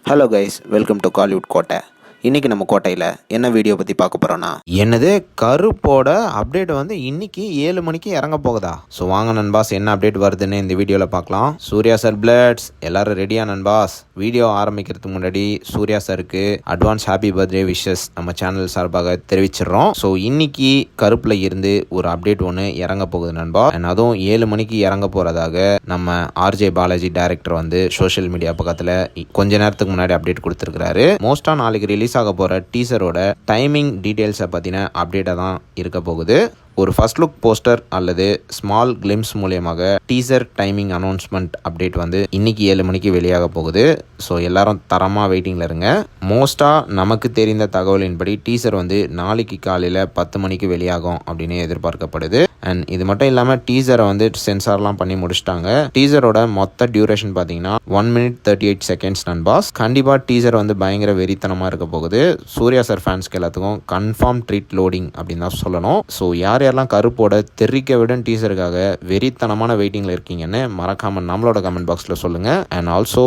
Hello guys, welcome to Kollywood கோட்டை. இன்றைக்கி நம்ம கோட்டையில் என்ன வீடியோ பற்றி பார்க்க போகிறோன்னா, என்னது கருப்போட அப்டேட் வந்து இன்றைக்கி 7 மணிக்கு இறங்க போகுதா? ஸோ வாங்க நண்பாஸ், என்ன அப்டேட் வருதுன்னு இந்த வீடியோவில் பார்க்கலாம். சூர்யா சார் பிளட்ஸ் எல்லோரும் ரெடியா நண்பாஸ்? வீடியோ ஆரம்பிக்கிறதுக்கு முன்னாடி சூர்யா சாருக்கு அட்வான்ஸ் ஹாப்பி பர்த்டே விஷஸ் நம்ம சேனல் சார்பாக தெரிவிச்சிடறோம். ஸோ இன்னைக்கு கருப்பில் இருந்து ஒரு அப்டேட் ஒன்று இறங்க போகுது நண்பா. அண்ட் அதுவும் 7 மணிக்கு இறங்க போகிறதாக நம்ம ஆர்ஜே பாலாஜி டைரக்டர் வந்து சோஷியல் மீடியா பக்கத்தில் கொஞ்ச நேரத்துக்கு முன்னாடி அப்டேட் கொடுத்துருக்காரு. மோஸ்ட்டாக நாளைக்கு ரிலீஸ் ஆக போகிற டீசரோட டைமிங் டீட்டெயில்ஸை பற்றின அப்டேட்டாக தான் இருக்க போகுது. ஒரு ஃபர்ஸ்ட் லுக் போஸ்டர் அல்லது ஸ்மால் கிளிம்ஸ் மூலியமாக டீசர் டைமிங் அனௌன்ஸ்மெண்ட் அப்டேட் வந்து இன்னைக்கு 7 மணிக்கு வெளியாக போகுது. ஸோ எல்லாரும் தரமாக வெயிட்டிங்கில் இருங்க. மோஸ்ட்டாக நமக்கு தெரிந்த தகவலின்படி டீசர் வந்து நாளைக்கு காலையில் 10 மணிக்கு வெளியாகும் அப்படின்னு எதிர்பார்க்கப்படுது. அண்ட் இது மட்டும் இல்லாமல் டீசரை வந்து சென்சார்லாம் பண்ணி முடிச்சிட்டாங்க. டீசரோட மொத்த டியூரேஷன் பார்த்தீங்கன்னா 1 minute 38 seconds நண்பாஸ். கண்டிப்பாக டீசர் வந்து பயங்கர வெறித்தனமாக இருக்க போகுது. சூர்யா சார் ஃபேன்ஸ்க்கு எல்லாத்துக்கும் கன்ஃபார்ம் ட்ரீட் லோடிங் அப்படின்னு தான் சொல்லணும். ஸோ யாரெல்லாம் கருப்போட தெரிக்க விட டீசருக்காக வெறித்தனமான வெயிட்டிங்கில் இருக்கீங்கன்னு மறக்காமல் நம்மளோட கமெண்ட் பாக்ஸில் சொல்லுங்கள். அண்ட் ஆல்சோ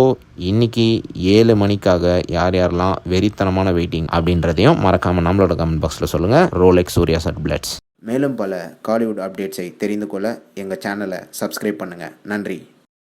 இன்னைக்கு 7 மணிக்காக யாரெல்லாம் வெறித்தனமான வெயிட்டிங் அப்படின்றதையும் மறக்காமல் நம்மளோட கமெண்ட் பாக்ஸில் சொல்லுங்கள். Rolex Surya sir பிளட்ஸ். மேலும் பல காலிவுட் அப்டேட்ஸை தெரிந்து கொள்ள எங்கள் சேனலை சப்ஸ்கிரைப் பண்ணுங்கள். நன்றி.